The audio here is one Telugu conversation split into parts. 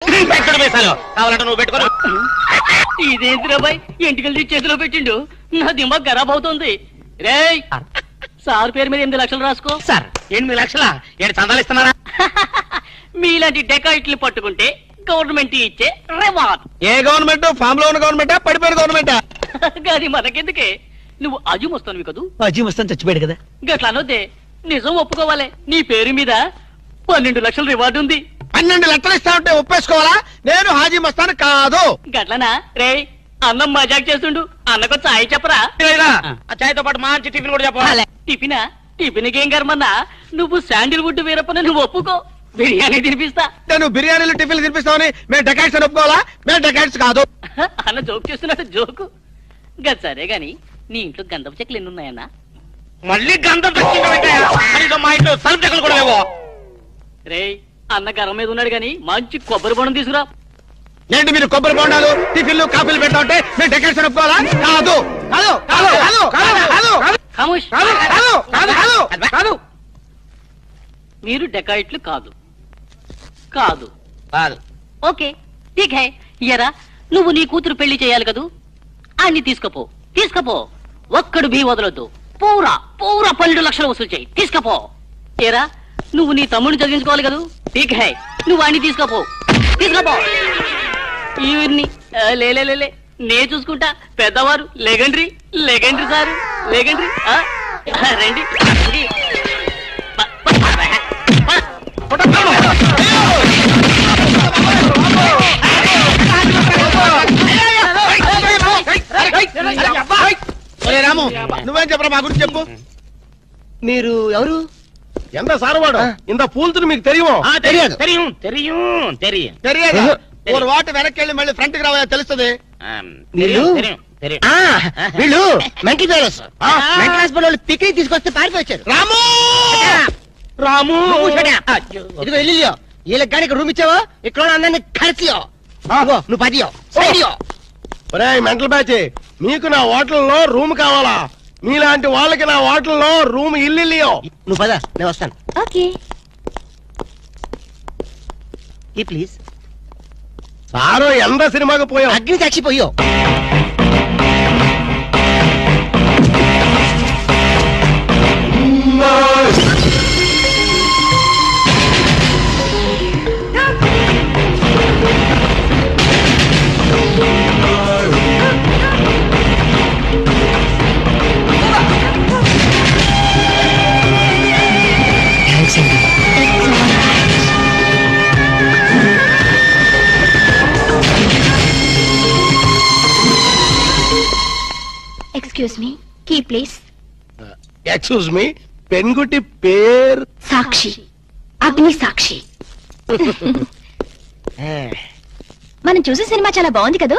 కావాలంటే నువ్వు పెట్టుకో. ఇదేంటి రాబాయ్ ఎంటికలు చేతిలో పెట్టిండు, నా దిమాగ్ ఖరాబ్ అవుతుంది. రేయ్ సార్ పేరు మీద 8 లక్షలు రాసుకో. సార్ 8 లక్షలా? ఏంటి చందాలు ఇస్తున్నారా? మీలాంటి డెకాయిట్లు పట్టుకుంటే గవర్నమెంట్ ఇచ్చే రివార్డ్. ఏ గవర్నమెంట్? ఫామ్ లో ఉన్న గవర్నమెంటా, పడిపోయిన గవర్నమెంటా? అది మనకెందుకే, నువ్వు అజీ మస్తాను కదా. అజీ మస్తాన్ చచ్చిపోయాడు కదా. గట్లా అనొద్దే, నిజం ఒప్పుకోవాలి. నీ పేరు మీద 12 లక్షల రివార్డు ఉంది. 12 లక్షలు ఇస్తా ఉంటే ఒప్పేసుకోవాలా? నేను హాజీ మస్తాన్ కాదు. గట్లనా? రేయ్ అన్నం మజాక్ చేస్తుండు, అన్నకు చాయ్ చెప్పరా. ఆ చాయ్తో పాటు మంచి టిఫిన్ కూడా చెప్పాలి. టిఫినా? టిఫిన్ ఏం కర్మన్నా, నువ్వు శాండిల్వుడ్ వీరప్పని నువ్వు ఒప్పుకో, బిర్యానీ తినిపిస్తా. నేను బిర్యానీలు టిఫిన్లు తినిపిస్తామని మేము డెకాట్స్ అని ఒప్పుకోవాలా? మేము డెకాట్స్ కాదు. అన్న జోక్ చేస్తున్నట్టు జోకు. గది సరే గాని నీ ఇంట్లో గంధపు చెక్కలు ఎన్ని ఉన్నాయన్నా? మళ్ళీ గంధం మా ఇంట్లో సరుపు చెక్కలు కూడా లేవో. రేయ్ అన్న గర్వం మీద ఉన్నాడు గాని మంచి కొబ్బరి బొండం తీసుకురా. ఏంటి మీరు కొబ్బరి బొండాలు టిఫిన్లు కాఫీలు పెడతా ఉంటే మేము డెకాట్స్ అని ఒప్పుకోవాలా? కాదు కాదు కాదు కాదు కాదు ఖమోష్. కాదు కాదు కాదు కాదు. మీరు డెకాయిట్లు కాదు కాదు కాదు. ఓకే ఠీక్ హై. ఎరా నువ్వు నీ కూతురు పెళ్లి చేయాలి కదూ, అన్ని తీసుకపో తీసుకపో. ఒక్కడు బీ వదలొద్దు. పూరా పూరా 12 లక్షలు వసూలు చేయి, తీసుకపో. ఏరా నువ్వు నీ తమ్ముడిని చదివించుకోవాలి కదూ, ఠీక్ హై. నువ్వు అన్ని తీసుకపో తీసుకపో. ఇవన్నీ లే నే చూసుకుంటా. పెద్దవారు లెగండ్రీ లెగండ్రీ సారు లెగండ్రీ. రండి రాము, నువ్వేం చెప్పరా మా గురించి చెప్పు. మీరు ఎవరు? ఎంత సారవాడు ఇంత పూల్తుని మీకు తెలియమో? తెలియదు. తెలియదు. ఒక వాటి వెనక్కి వెళ్ళి మళ్ళీ ఫ్రంట్ కి రావా తెలుస్తుంది. వీళ్ళు మెంటల్ ఫెలోస్. మెంటల్ హాస్పిటల్ వాళ్ళు పిక్నిక్ తీసుకొస్తే పారిపోయారు. రాము రాము ఇదిగో వెళ్ళియో, వీళ్ళకి కానీ ఇక్కడ రూమ్ ఇచ్చావో ఇక్కడ అందరినీ కలిసియో. నువ్వు 10 మెంటల్ బ్యాచ్, మీకు నా హోటల్లో రూమ్ కావాలా? మీలాంటి వాళ్ళకి నా హోటల్లో రూమ్ ఇల్లు. నువ్వు పద, నేను వస్తాను. Okay please. సారు ఎంత సినిమాకి పోయావు? అగ్ని సాక్షి పోయో. Excuse me, key please. Excuse me, పెన్గుటి పేరు సాక్షి, అగ్ని సాక్షి. మనం చూసే సినిమా చాలా బాగుంది కదా.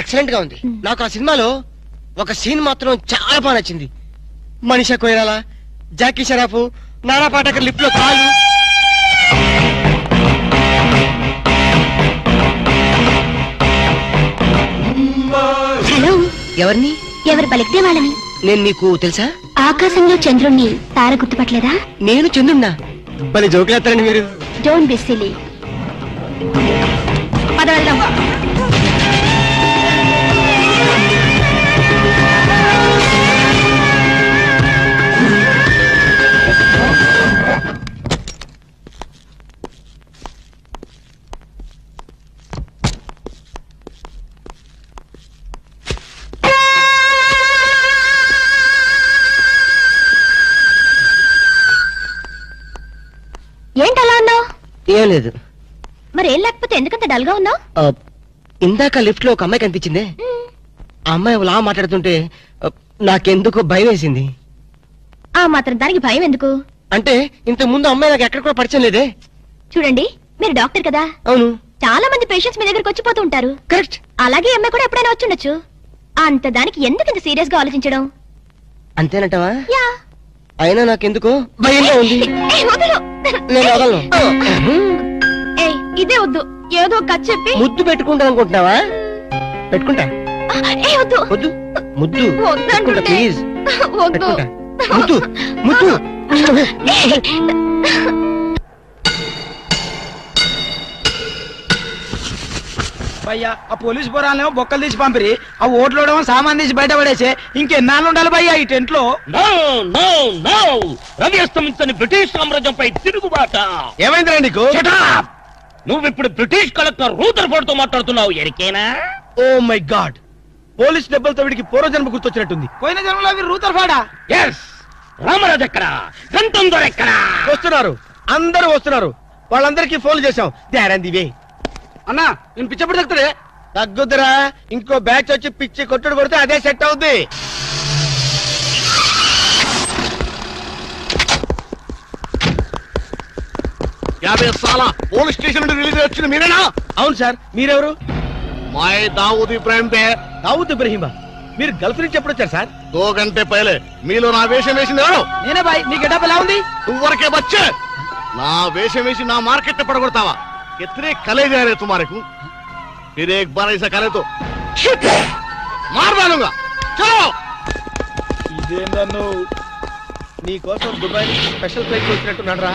ఎక్సలెంట్ గా ఉంది. నాకు ఆ సినిమాలో ఒక సీన్ మాత్రం చాలా బాగా నచ్చింది. మనీషా కొయిరాలా, జాకీ షరాఫ్, నానా పాటకర్ లిప్ లో కాలు. హలో, ఎవరిని? ఎవరు పలికితే వాళ్ళని. నేను నీకు తెలుసా? ఆకాశంలో చంద్రుణ్ణి తార గుర్తుపట్టలేదా? నేను చంద్రున్నా. భలే జోకులేస్తారండి మీరు. Don't be silly. పద వెళ్దాం. ఏంటలా ఉన్నావు? ఏం లేదు. మరి ఏం లేకపోతే ఎందుకంత డల్ గా ఉన్నావు? ఇందాక లిఫ్ట్ లో ఒక అమ్మాయి కనిపించింది. ఆ అమ్మాయి అలా మాట్లాడుతుంటే నాకెందుకో భయం వేసింది. ఆ మాత్రం దానికి భయం ఎందుకు? అంటే ఇంత ముందు అమ్మాయి నాకు ఎక్కడ కూడా పరిచయం లేదే. చూడండి, మీరు డాక్టర్ కదా. అవును. చాలా మంది పేషెంట్స్ మీ దగ్గరకు వచ్చిపోతూ ఉంటారు. కరెక్ట్. అలాగే అమ్మాయి కూడా ఎప్పుడైనా వచ్చుండొచ్చు. అంత దానికి ఎందుకు ఇంత సీరియస్ గా ఆలోచించడం? అంతేనంటావా? యా. అయినా నాకెందుకో భయంగా ఉంది. నేను వదలను. ఇదే వద్దు, ఏదో కథ చెప్పి ముద్దు పెట్టుకుంటా అనుకుంటున్నావా? పెట్టుకుంటా. వద్దు వద్దు, ముద్దు వద్దు ప్లీజ్. వద్దు ముద్దు ముద్దు. భయ్యా ఆ పోలీస్ పోరాలేమో బొక్కలు తీసి పంపిరి, ఆ ఓట్లోడేమో సామాన్ తీసి బయట పడేసే. ఇంకెన్నాళ్ళు ఉండాలి భయ్యా ఈ టెంట్ లో? రవి అస్తమించని బ్రిటిష్ సామ్రాజ్యంపై తిరుగుబాట. ఏమైందిరా నీకు? నువ్వు ఇప్పుడు బ్రిటిష్ కలెక్టర్ రూదర్ఫోర్డ్ తో మాట్లాడుతున్నావు, ఎరికేనా? ఓ మై గాడ్, పోలీస్ దెబ్బలతో వీడికి పూర్వజన్మ గుర్తొచ్చినట్టుంది. పోయిన జన్మలో అవి రూతర్ఫోర్డా? ఎస్. రామరాజు ఎక్కడా? గంటందర్ ఎక్కడా? వస్తున్నారు, అందరూ వస్తున్నారు. వాళ్ళందరికీ ఫోన్ చేశాం. వే అన్నా నేను పిచ్చప్పుడు తగ్గుతాడే. తగ్గుద్దురా, ఇంకో బ్యాచ్ వచ్చి పిచ్చి కొట్టుడు కొడితే అదే సెట్ అవుద్ది. పోలీస్ స్టేషన్ నుండి రిలీజ్ వచ్చిన మీరేనా? అవును సార్, మీరెవరు? మై దావూద్ ఇబ్రాహిం పే. దావూద్ ఇబ్రహీమా, మీరు గల్ఫ్ నుంచి ఎప్పుడు వచ్చారు సార్? 2 గంటే పైలే. మీలో నా వేషం వేసింది ఎవరు? నేనే బాయ్. నీ గెటప్ ఎలా ఉంది? నువ్వరకే బచ్చే. నా వేషం వేసి నా మార్కెట్ పడగొడతావా? कितने कले जा रहे तुम्हारे को? फिर एक बार ऐसा करे तो मार डालूंगा. चलो. ఇదేందన్ను నీ కోసం దుబాయ్ నుంచి స్పెషల్ ఫ్లైట్ వచ్చినట్టున్నాడు రా.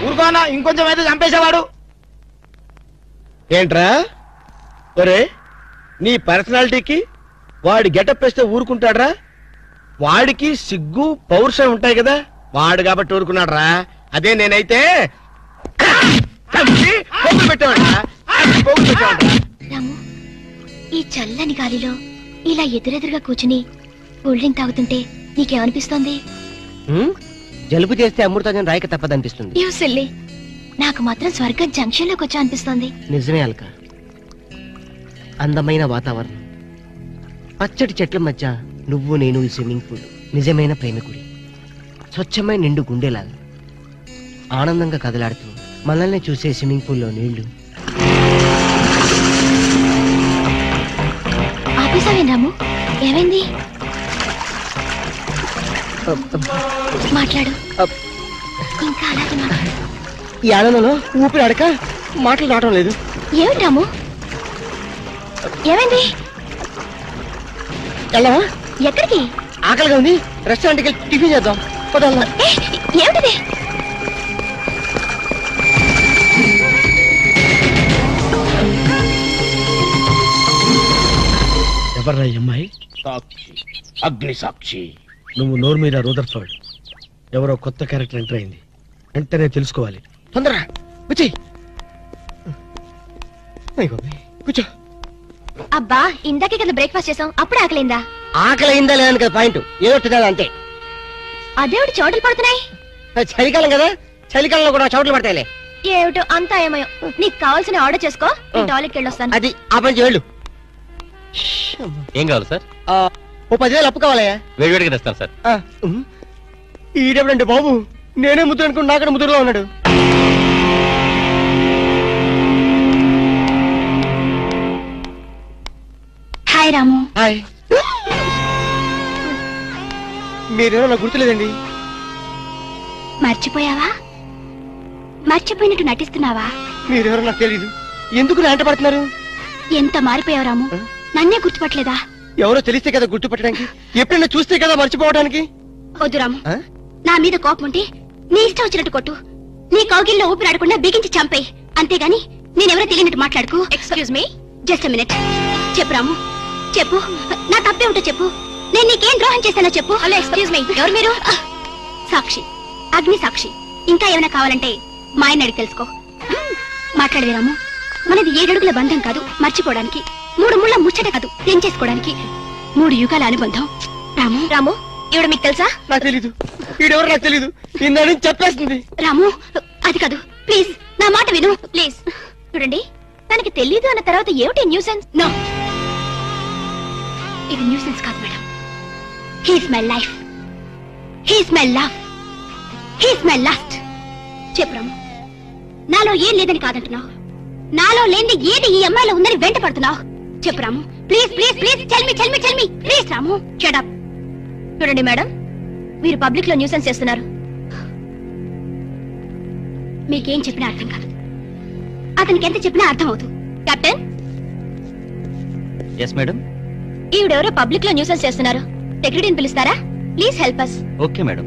ఊరుకోనా, ఇంకొంచెం అయితే చంపేసేవాడు. ఏంట్రా ఒరే, నీ పర్సనాలిటీకి వాడి గెటప్ వేస్తే ఊరుకుంటాడ్రా? వాడికి సిగ్గు పౌరుషం ఉంటాయి కదా, వాడు కాబట్టి ఊరుకున్నాడు రా. అదే నేనైతే రాము, ఈ చల్లని గాలిలో ఇలా ఎదురెదురుగా కూర్చుని కూల్ డ్రింక్ తాగుతుంటే నీకేమనిపిస్తోంది? జలుబు చేస్తే అమృతాజన్ రాయక తప్పదనిపిస్తుంది. యూ సిల్లీ, నాకు మాత్రం స్వర్గం జంక్షన్ లోకి వచ్చా అనిపిస్తోంది. నిజమే అల్క, అందమైన వాతావరణం, పచ్చటి చెట్ల మధ్య నువ్వు నేను ఈ స్విమ్మింగ్ పూల్ నిజమైన ప్రేమికుడి. స్వచ్ఛమైన నిండు గుండెలాగా ఆనందంగా కదలాడుతూ మనల్ని చూసే స్విమ్మింగ్ పూల్లో నీళ్లు. ఆపేసావేం రాము? ఏమైంది? మాట్లాడు, ఇంకా అలాగే మాట్లాడు. ఈ ఆనందంలో ఊపిరి ఆడక మాటలు రావడం లేదు. ఏమిటి రాము, ఏమైంది? వెళ్ళవా? ఎక్కడికి? ఆకలిగా ఉంది, రెస్టారెంట్కి వెళ్ళి టిఫిన్ చేద్దాం. ఏమిటిది? ఎవర్రా ఈ అమ్మాయి? సాక్షి, అగ్ని సాక్షి. నువ్వు నోరు మీద రూదర్ఫోర్డ్. ఎవరో కొత్త క్యారెక్టర్ ఎంటర్ అయింది, వెంటనే తెలుసుకోవాలి. తొందరగా వచ్చి కూర్చో. అబ్బా, ఇందాకే కదా బ్రేక్ఫాస్ట్ చేసాం, అప్పుడే ఆకలిందా? ఆకలి అయిందా లేదని కదా పాయింట్, ఏదో తినాలి అంతే. అదేమిటి చోటలు పడుతున్నాయి? చలికాలం కదా, చలికాలంలో కూడా చోట్లు పడతాయిలే. ఏమిటో అంతా ఏమయో. నీకు కావాల్సిన ఆర్డర్ చేసుకో, టాయిలెట్కి వెళ్ళొస్తాను. అది ఆ పని వెళ్ళు. ఏం కావాలి సార్? ఓ 10,000 అప్పు కావాలయ్యా. వేడివేడిగా తెస్తాను సార్. ఈడెవడండి బాబు, నేనే ముద్దు అనుకుని నాకడ ముద్దులో ఉన్నాడు. హాయ్ రాము. హాయ్. మీరేమో నాకు గుర్తులేదండి. మర్చిపోయావా? మర్చిపోయినట్టు నటిస్తున్నావా? మీరెవరో నాకు తెలీదు, ఎందుకు నా వెంట పడుతున్నారు? ఎంత మారిపోయావు రాము, నన్నే గుర్తుపట్టలేదా? ఎవరో తెలిస్తే కదా గుర్తుపట్టడానికి, ఎప్పుడైనా చూస్తే కదా మర్చిపోవడానికి. వద్దు రాము, నా మీద కోపం ఉంటే నీ ఇష్టం వచ్చినట్టు కొట్టు, నీ కౌగిల్లో ఊపిరాడకుండా బిగించి చంపేయి. అంతేగాని నేనెవరో తెలియనట్టు మాట్లాడుకో. Excuse me, just minute. చెప్పు రాము, చెప్పు, నా తప్పే ఉంటో చెప్పు. నేను నీకేం ద్రోహం చేశానో చెప్పు. హలో, ఎక్స్క్యూజ్ మీ, ఎవరు మీరు? సాక్షి, అగ్ని సాక్షి. ఇంకా ఏమైనా కావాలంటే మా ఆయన అడిగి తెలుసుకో. మాట్లాడవే రాము, మనది 7 అడుగుల బంధం కాదు మర్చిపోవడానికి, 3 ముళ్ళ ముచ్చట కాదు తెంచేసుకోవడానికి, 3 యుగాల అనుబంధం. రాము, రాము, ఈవిడ మీకు తెలుసా? నాకు తెలీదు, ఈడెవరో నాకు తెలీదు, ఇందని చెప్పేస్తుంది. రాము, అది కాదు, ప్లీజ్ నా మాట విను, ప్లీజ్. చూడండి, తనకి తెలీదు అన్న తర్వాత ఏమిటి న్యూసెన్స్? నో, ఇది న్యూసెన్స్ కాదు madam. He's my life, he's my love, he's my last. చెప్పు రాము, నాలో ఏం లేదని కాదంటున్నావు, నాలో లేని ఏది ఈ అమ్మాయిలో ఉందని వెంట పడుతున్నావు. చెప్పు Ramu, please please please, tell me please. Ramu, shut up. చూడండి మేడం, మీరు పబ్లిక్ లో న్యూసెన్స్ చేస్తున్నారు. మీకేం చెప్పినా అర్థం కాదు, అతనికి ఎంత చెప్పినా అర్థం అవుతుంది. కెప్టెన్. Yes madam. ఈవిడెవరో పబ్లిక్ లో న్యూసెన్స్ చేస్తున్నారు, సెక్రటరీని పిలుస్తారా? Please help us. Okay madam.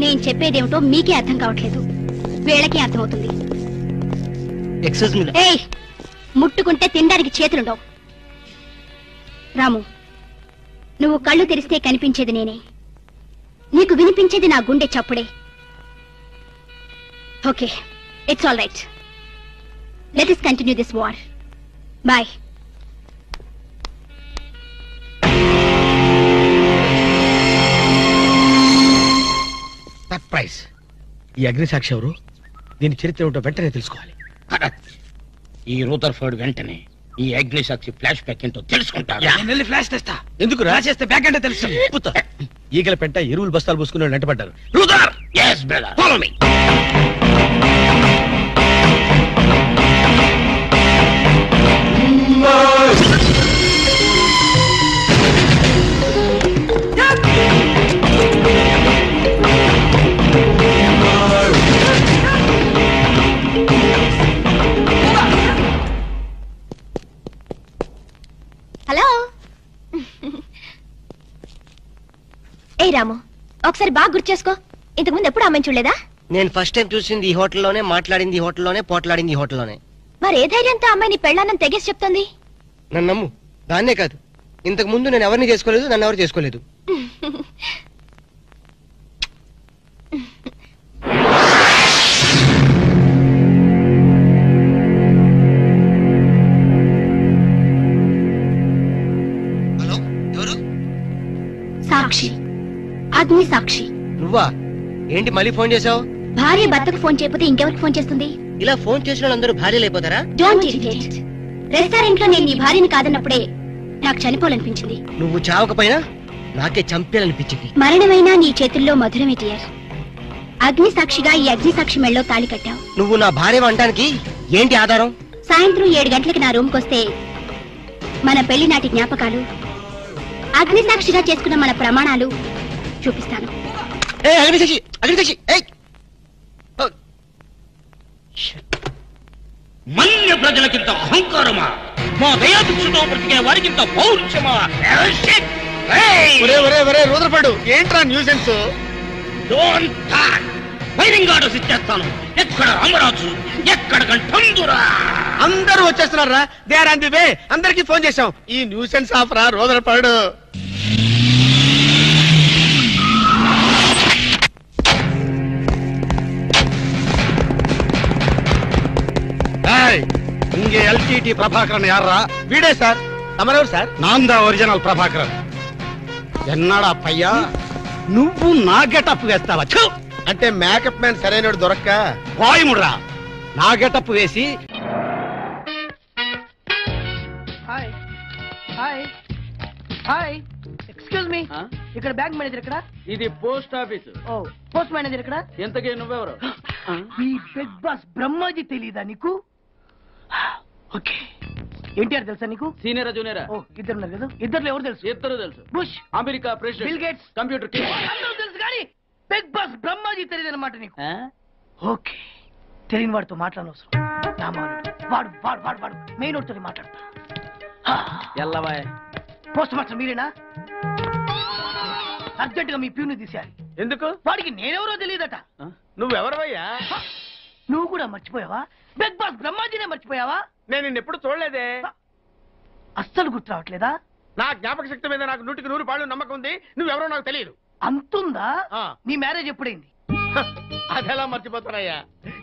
నేను చెప్పేదేమిటో మీకే అర్థం కావట్లేదు, వీళ్ళకి అర్థమవుతుంది. Excuse me. ఏయ్, ముట్టుకుంటే తినడానికి చేతులుండవు. రాము, నువ్వు కళ్ళు తెరిస్తే కనిపించేది నేనే, నీకు వినిపించేది నా గుండె చప్పుడే. Okay, it's all right. Let us continue this war. Bye. Surprise. ఈ అగ్నిసాక్షి ఎవరు? దీని చరిత్ర ఏమిటో వెంటనే తెలుసుకోవాలి. ఈ రూదర్ఫర్డ్ వెంటనే ఈ అగ్నిసాక్షి ఫ్లాష్ బ్యాక్ ఏంటో తెలుసుకుంటాడు. నేను వెళ్ళి ఫ్లాష్ తెస్తా. ఎందుకు ఫ్లాష్ చేస్తే బ్యాక్ అంటే తెలుసు. ఈగల పెంట ఎరువులు బస్తాలు పూసుకుని వెంటబడ్డారు. రూదర్, yes brother, follow me. Hello. ఏ రాము, ఒకసారి బాగా గుర్తు చేసుకో. ఇంతకుముందు ఎప్పుడు అమ్మాయిని చూడలేదా? నేను ఫస్ట్ టైం చూసింది ఈ హోటల్లోనే, మాట్లాడింది ఈ హోటల్లోనే, పోట్లాడింది ఈ హోటల్లోనే. మరి ఏ ధైర్యంతో అమ్మాయిని పెళ్ళానని తెగేసి చెప్తుంది? నన్ను నమ్ము. దాన్నే కాదు, ఇంతకు ముందు నేను ఎవరిని చేసుకోలేదు, నన్ను ఎవరు చేసుకోలేదు. హలో, ఎవరు? సాక్షి, అగ్ని సాక్షి. నువ్వా? ఏంటి మళ్ళీ ఫోన్ చేసావు? భార్య భర్తకు ఫోన్ చేయకపోతే ఇంకెవరికి ఫోన్ చేస్తుంది? ఇలా ఫోన్ చేసిన వాళ్ళందరూ భార్యలు అయిపోతారా? Don't irritate. రెస్టారెంట్ లో నేను నీ భార్యని కాదన్నప్పుడే నాకు చనిపోవాలనిపించింది. నువ్వు చావకపోయినా నాకే చంపేయాలనిపించింది. మరణమైనా నీ చేతుల్లో మధురమే డియర్. అగ్ని సాక్షిగా ఈ అగ్ని సాక్షి మెళ్ళో తాళి కట్టావు. నువ్వు నా భార్య అనడానికి ఏంటి ఆధారం? సాయంత్రం 7 గంటలకి నా రూమ్ కొస్తే మన పెళ్లి నాటి జ్ఞాపకాలు, అగ్ని సాక్షిగా చేసుకున్న మన ప్రమాణాలు చూపిస్తాను. అగ్నిసాక్షి, అగ్నిసాక్షి. మన్య ప్రజలకింత అహంకారమా? మా దయాభిక్షతో బ్రతికే వారికింత పౌరుషమా? రూదర్ఫర్డ్, ఏంట్రా nuisance? Don't talk. Firing orders ఇచ్చేస్తాను. ఎక్కడ రామరాజు, ఎక్కడ గంటందురా? అందరూ వచ్చేస్తున్నారా? They are on the way. అందరికి ఫోన్ చేశాం. ఈ న్యూసెన్స్ ఆఫ్ రా రూదర్ఫర్డ్. இங்கே எல்டிடி பிரபாகரன் யாரா? వీడే సార్. తమరెవరు సార్? நான் தான் ఒరిజినల్ ప్రభాకరన్. ఎన్నాడా పయ్యా, నువ్వు నా గెటప్ వేస్తావా? అంటే మేకప్ మ్యాన్ సరైనడు దొరక్క వాయుముడ్రా. నా గెటప్ వేసి hi hi hi, excuse me, ఇక్కడ బ్యాంక్ మేనేజర్ ఇక్కడ? ఇది పోస్ట్ ఆఫీస్. ఓ, పోస్ట్ మేనేజర్ ఇక్కడ? ఎంతకీ నువ్వెవరు? ఈ బిగ్ బాస్ బ్రహ్మాజీ తెలీదా నీకు? ఓకే, ఎన్టీఆర్ తెలుసా నీకు? సీనియరా జూనియరా? ఓ, ఇద్దరు ఉన్నారు కదా. ఇద్దరు ఎవరు తెలుసు? ఇద్దరు తెలుసు. Bush, America president, bill gates, computer king. అందరూ తెలుసు కానీ బిగ్ బాస్ బ్రహ్మాజీ తెలియదు అనమాట నీకు. ఓకే, తెలియని వాడితో మాట్లాడనవసరం. రామానుడు వాడు వాడు వాడు వాడు మెయిన్ వాడితో మాట్లాడతా. ఎల్లవాయ్. పోస్ట్ మాస్టర్ మీరేనా? అర్జెంట్ గా మీ ప్యూని తీసేయాలి. ఎందుకు? వాడికి నేనెవరో తెలియదట. నువ్వెవరవయ్యా? నువ్వు కూడా మర్చిపోయావా? బిగ్ బాస్ బ్రహ్మాజీనే మర్చిపోయావా? నేను నిన్ను ఎప్పుడు చూడలేదే. అస్సలు గుర్తు రావట్లేదా? నా జ్ఞాపక శక్తి మీద నాకు 100కి 100 నమ్మకం ఉంది. నువ్వెవరో నాకు తెలియదు. అంతుందా? ఆ. నీ మ్యారేజ్ ఎప్పుడైంది? అదెలా మర్చిపోతానయ్యా?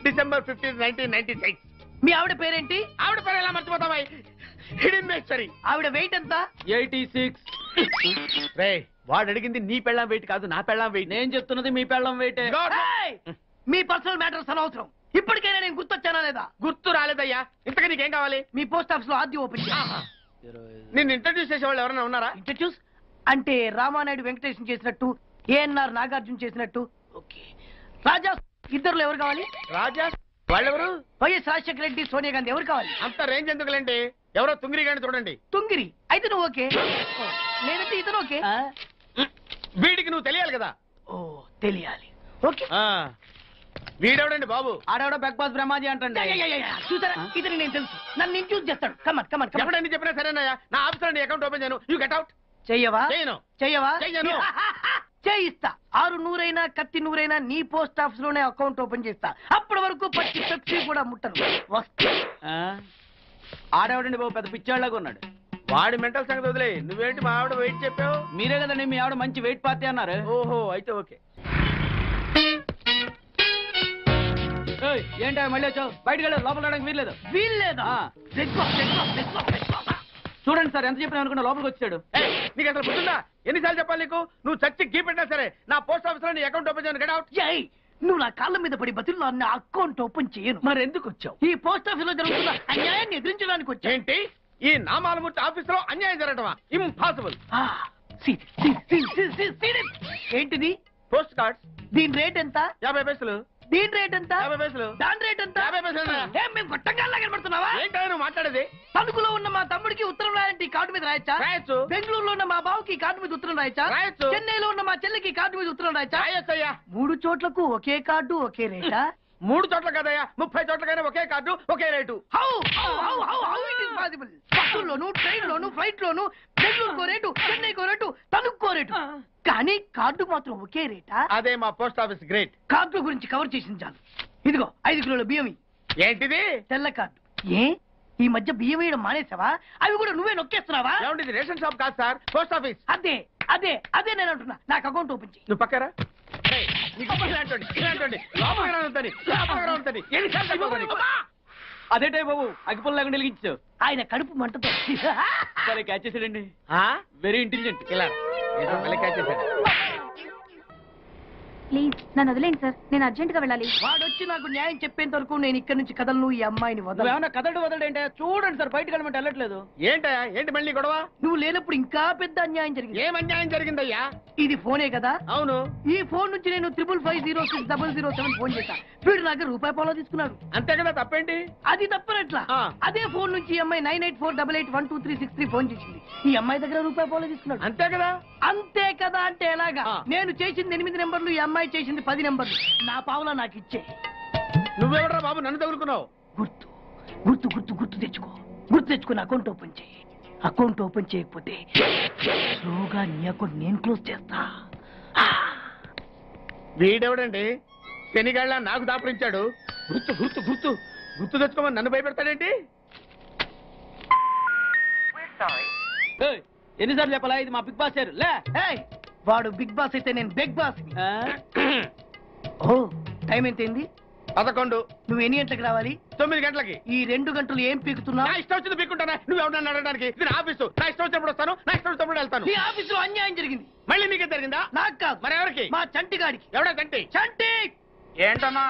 December 15, 1996. మీ ఆవిడ పేరేంటి? ఆవిడ పేరు ఎలా మర్చిపోతావా? Hidden mystery. ఆవిడ వెయిట్ ఎంత? 86. రే, వాడు అడిగింది నీ పెళ్ళాం వెయిట్ కాదు, నా పెళ్ళాం వెయిట్. నేను చెప్తున్నది మీ పెళ్ళం వెయిటే. ఏయ్! మీ పర్సనల్ మ్యాటర్స్ అనవసరం. ఇప్పటికైనా నేను గుర్తొచ్చానా లేదా? గుర్తు రాలేదయ్యా. ఇంతగా నీకేం కావాలి? మీ పోస్ట్ ఆఫీస్ లో ఆద్యం ఓపెన్ చేయాలి. నిన్ను ఇంట్రడ్యూస్ చేసే వాళ్ళు ఎవరైనా ఉన్నారా? ఇంట్రడ్యూస్ అంటే రామానాయుడు వెంకటేశం చేసినట్టు, ఏఎన్ఆర్ నాగార్జున చేసినట్టు. ఓకే, రాజా ఇద్దరులో ఎవరు కావాలి? రాజా వాళ్ళెవరు? వైఎస్ రాజశేఖర రెడ్డి, సోనియా గాంధీ ఎవరు కావాలి? అంత రేంజ్ ఎందుకులేండి, ఎవరో తుంగిరి గాని చూడండి. తుంగిరి అయితే నువ్వు ఓకే, లేదంటే ఇతను ఓకే. వీడికి నువ్వు తెలియాలి కదా. ఓ, తెలియాలి. ఓకే, వీడెవడండి బాబు? ఆడవిడ బిగ్ బాస్ బ్రహ్మాజీ అంటండి. చూసారా, ఇతను నేను తెలుసు. నన్ను ఇంట్రడ్యూస్ చేస్తాడు. Come on come on come on. ఎవడండి చెప్పినా సరేనయ్యా. నా ఆఫీస్ లో అకౌంట్ ఓపెన్ చేయను. You get out. చెయ్యవా? చేయను. చెయ్యవా? చెయ్యను. చేయిస్తా. 6 నూరైనా కత్తి నూరైనా నీ పోస్ట్ ఆఫీస్ లోనే అకౌంట్ ఓపెన్ చేస్తా. అప్పటి వరకు పచ్చి పెప్సీ కూడా ముట్టను. వస్తా. ఆడేవాడండి బాబు పెద్ద పిచ్చాళ్ళగా ఉన్నాడు. వాడి మెంటల్ సంగతి వదిలే, నువ్వేంటి మా ఆవిడ వెయిట్ చెప్పావు? మీరే కదండి మీ ఆవిడ మంచి వెయిట్ పార్టీ అన్నారు. ఓహో అయితే ఓకే. ఏంటో మళ్ళీ వచ్చావు? బయటకు వెళ్ళదు, లోపల రావడానికి వీల్లేదు. వీల్లేదా? చూడండి సార్, ఎంత చెప్పినా అనుకున్నా లోపలికి వచ్చాడు. నీకు అసలు బుద్ధిందా? ఎన్నిసార్లు చెప్పాలి నీకు? నువ్వు చచ్చి గీ పెట్టినా సరే నా పోస్ట్ ఆఫీస్ లో నీ అకౌంట్ ఓపెన్ చేయను. Get out. ఏయ్, నువ్వు నా కాళ్ళ మీద పడి బతులు నా అకౌంట్ ఓపెన్ చేయను. మరి ఎందుకు వచ్చావు? ఈ పోస్ట్ ఆఫీస్ లో జరుగుతున్న అన్యాయాన్ని ఎదిరించడానికి వచ్చా. ఏంటి ఈ నామాలమూర్తి ఆఫీస్ లో అన్యాయం జరగటమా? ఇంపాసిబుల్. ఏంటిది? Post cards. దీని రేట్ ఎంత? 50 పైసలు. దీని రేట్ ఎంత? 50 పైసలు. దాని రేట్ ఎంత? 50 పైసలు. ఏం మేము గొట్టంగాల్లా కనబడుతున్నావా? ఏంటో నువ్వు మాట్లాడేది? తణుకులో ఉన్న మా తమ్ముడికి ఉత్తరం రాయంటే ఈ కార్డు మీద రాయచ్చా? రాయొచ్చు. బెంగళూరులో ఉన్న మా బావుకి ఈ కార్డు మీద ఉత్తరం రాయచ్చా? రాయొచ్చు. చెన్నైలో ఉన్న మా చెల్లికి ఈ కార్డు మీద ఉత్తరం రాయచ్చా? రాయొచ్చయ్యా. 3 చోట్లకు ఒకే కార్డు ఒకే రేటా? 3 చోట్ల కదయ్యా, 30 చోట్లకైనా ఒకే కార్డు ఒకే rate. How it is possible? బస్సుల్లోను, ట్రైన్ లోను, ఫ్లైట్ లోను బెంగళూరుకో రేటు, చెన్నైకో రేటు, తణుక్కో రేటు, కానీ కార్డు మాత్రం ఒకే రేటా? అదే మా పోస్ట్ ఆఫీస్ గ్రేట్. కార్డు గురించి కవర్ చేసింది చాలు. ఇదిగో 5 కిలోల బియ్యం. ఏంటిది? తెల్ల కార్డు. ఏ ఈ మధ్య బియ్యం వేయడం మానేసావా? అవి కూడా నువ్వే నొక్కేస్తున్నావా? ఏమండి ఇది రేషన్ షాప్ కాదు సార్, పోస్ట్ ఆఫీస్. అదే అదే అదే నేను అంటున్నా. నాకు అకౌంట్ ఓపెన్ చేయి. నువ్వు పక్కరా. అదేటే బాబు అగ్గిపుల్ల లేకుండా వెలిగించావు. ఆయన కడుపు మంటతో సరే క్యాచ్ చేసాడండి. Very intelligent. ఇలా మళ్ళీ క్యాచ్ చేశాడు. ప్లీజ్ నన్ను వదిలేండి సార్, నేను అర్జెంట్ గా వెళ్ళాలి. వాడొచ్చి నాకు న్యాయం చెప్పేంత వరకు నేను ఇక్కడి నుంచి కదలను. ఈ అమ్మాయిని వదలు. నువ్వేమన్నా వదలడేంటే చూడండి సార్, బయటకు వెళ్ళమంటే వెళ్ళట్లేదు. ఏంటయ్యా ఏంటి మళ్ళీ గొడవ? నువ్వు లేనప్పుడు ఇంకా పెద్ద అన్యాయం జరిగింది. ఏం అన్యాయం జరిగిందయ్యా? ఇది ఫోనే కదా? అవును. ఈ ఫోన్ నుంచి నేను 555060007 ఫోన్ చేశా. వీడు నాకు ₹1 తీసుకున్నాడు. అంతే కదా, తప్పేంటి? అది తప్పనట్లా. ఆ. అదే ఫోన్ నుంచి ఈ అమ్మాయి 9848812363 ఫోన్ చేసింది. ఈ అమ్మాయి దగ్గర ₹1 తీసుకున్నాడు. అంతే కదా. అంతే కదా అంటే ఎలాగా? ఆ. నేను చేసింది 8 నెంబర్లు, ఈ అమ్మాయి చేసింది 10 నెంబర్లు. నా పావులా నాకు ఇచ్చే. నువ్వెవడరా బాబు నన్ను తగులుకున్నావు? గుర్తు గుర్తు గుర్తు గుర్తు తెచ్చుకో. గుర్తు తెచ్చుకుని అకౌంట్ ఓపెన్ చేయి. అకౌంట్ ఓపెన్ చేయకపోతే స్లోగా నీ అకౌంట్ నేను క్లోజ్ చేస్తా. వీడెవడండి శనిగాళ్ళ నాకు దాపరించాడు? గుర్తు గుర్తు గుర్తు గుర్తు తెచ్చుకోమని నన్ను భయపెడతాడేంటి? ఎన్నిసార్లు చెప్పాలా, ఇది మా బిగ్ బాస్ సార్. లే ఏయ్, వాడు బిగ్ బాస్ అయితే నేను బిగ్ బాస్. ఓ టైం ఎంతైంది? 11. నువ్వు ఎన్ని గంటలకు రావాలి? 9 గంటలకి. ఈ 2 గంటలు ఏం పీకుతున్నావు? నా ఇష్టం వచ్చింది పీక్కుంటానా? నువ్వు ఎవడన్నా అడగడానికి? ఇది నా ఆఫీసు. నా ఇష్టం వచ్చినప్పుడు వస్తాను, నా ఇష్టం వచ్చినప్పుడు వెళ్తాను. ఈ ఆఫీసులో అన్యాయం జరిగింది. మళ్ళీ నీకే జరిగిందా? నాకు కాదు, మరెవరికి? మా చంటి గాడికి. ఎవడా తంటి? చంటి ఏంటన్నా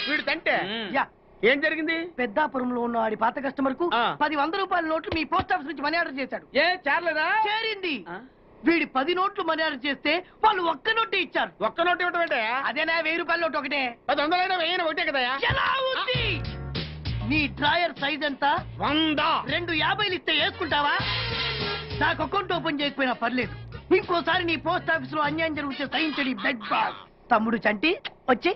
వీడు తంటే? యా, ఏం జరిగింది? పెద్దాపురంలో ఉన్న వాడి పాత కస్టమర్ కు ఆ. 10 100 నోట్లు మీ పోస్ట్ ఆఫీస్ నుంచి మనీ ఆర్డర్ చేశాడు. ఏ చేరలేదా? చేరింది. వీడి 10 నోట్లు మనీ ఆర్డర్ చేస్తే వాళ్ళు ఒక్క నోటే ఇచ్చారు. ఒక్క నోటు ఇవ్వటం ఏంటే? అదేనా ₹1000 నోటు ఒకటే. 100 వెయ్యి ఒకటే కదా? ఎలా ఉంది? నీ డ్రాయర్ సైజ్ ఎంత? 100. 2 50 ఇస్తే వేసుకుంటావా? నాకు అకౌంట్ ఓపెన్ చేయకపోయినా పర్లేదు. ఇంకోసారి నీ పోస్ట్ ఆఫీస్ లో అన్యాయం జరిగితే సహించడి బెడ్ బాస్. తమ్ముడు చంటి వచ్చి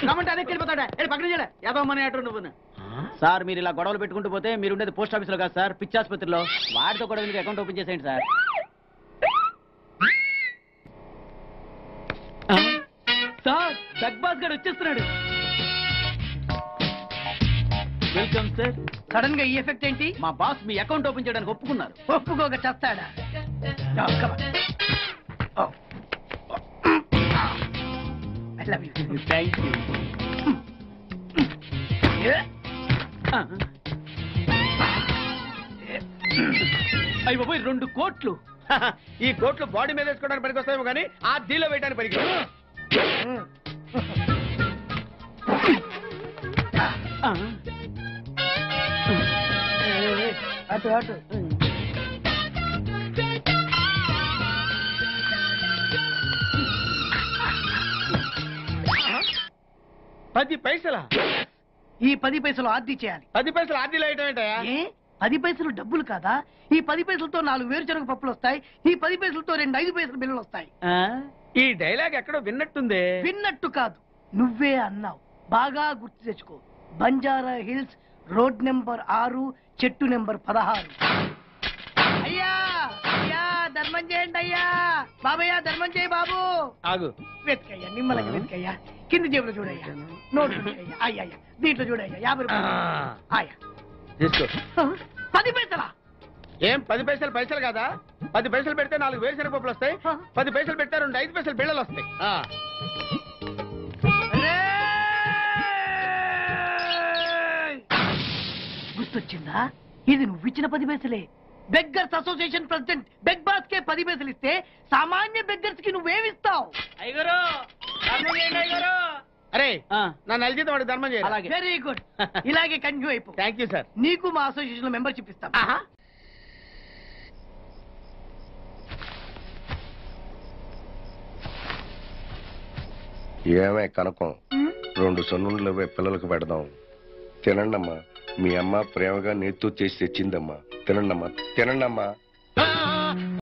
రమ్మంటే అదే వెళ్ళిపోతాడా? పక్కన చేయడా ఏదో మనీ ఆర్డర్ నువ్వు. సార్ మీరు ఇలా గొడవలు పెట్టుకుంటూ పోతే మీరు ఉండేది పోస్ట్ ఆఫీస్ లో కాదు సార్, పిచ్చి ఆసుపత్రిలో. వాడితో కూడా మీకు అకౌంట్ ఓపెన్ చేసేయండి సార్. సార్ బిగ్ బాస్ గారు వచ్చేస్తున్నాడు. Welcome sir. సడన్ గా ఈ ఎఫెక్ట్ ఏంటి? మా బాస్ మీ అకౌంట్ ఓపెన్ చేయడానికి ఒప్పుకున్నారు. ఒప్పుకోక చస్తాడా? No, come on. Oh. I love you. Thank you. అయ్యి బాబోయ్ 2 కోట్లు. ఈ కోట్లు బాడీ మీద వేసుకోవడానికి పనికి వస్తాయేమో కానీ ఆ డీలో వేయడానికి పనికి. అటు అటు. పది పైసలా? ఈ 10 పైసలు ఆర్డీ చేయాలి. 10 పైసలు ఆర్డీలో వేయటం ఏంటయా? ఏ 10 పైసలు డబ్బులు కాదా? ఈ 10 పైసలతో 4 వేరుశనగ పప్పులు వస్తాయి. ఈ 10 పైసలతో 2 5 పైసలు బిల్లులు వస్తాయి. ఈ డైలాగ్ ఎక్కడో విన్నట్టుంది. విన్నట్టు కాదు, నువ్వే అన్నావు. బాగా గుర్తు తెచ్చుకో. బంజారా హిల్స్, రోడ్ నెంబర్ 6, చెట్టు నెంబర్ 16. అయ్యా అయ్యా ధర్మ ధర్మం చేయండి అయ్యా బాబయ్య ధర్మం చేయి బాబు ఆగు. వెతికయ్యా నిమ్మలకి వెతికయ్యా కింది జేబులో చూడయ్యా నోటు చూడయ్యా అయ్యా దీంట్లో చూడయ్యా 50 రూపాయలు అయ్యా తీసుకో. 10 పైసలా ఏం 10 పైసలు పైసలు కాదా? 10 పైసలు పెడితే 4 వేరుశనగ పప్పులు వస్తాయి. 10 పైసలు పెడితే 2 5 పైసలు బిళ్ళలు వస్తాయి. గుర్తొచ్చిందా ఇది నువ్వు ఇచ్చిన 10 పైసలే. Beggars association president beg boss కే 10 పైసలు ఇస్తే సామాన్య బెగ్గర్స్ కి నువ్వేమిస్తావు? అయ్యగారు ధర్మం చేయండి అయ్యగారు. అరే నా నెల జీతం వాడికి ధర్మం చేయాలి. అలాగే వెరీ గుడ్ ఇలాగే కంటిన్యూ అయిపో. Thank you sir. నీకు మా అసోసియేషన్ లో మెంబర్షిప్ ఇస్తాం. ఏమే కనకం 2 సొన్నులు పిల్లలకు పెడదాం. తినండమ్మా, మీ అమ్మ ప్రేమగా నేతో చేసి తెచ్చిందమ్మా. తినండమ్మా తినండమ్మా.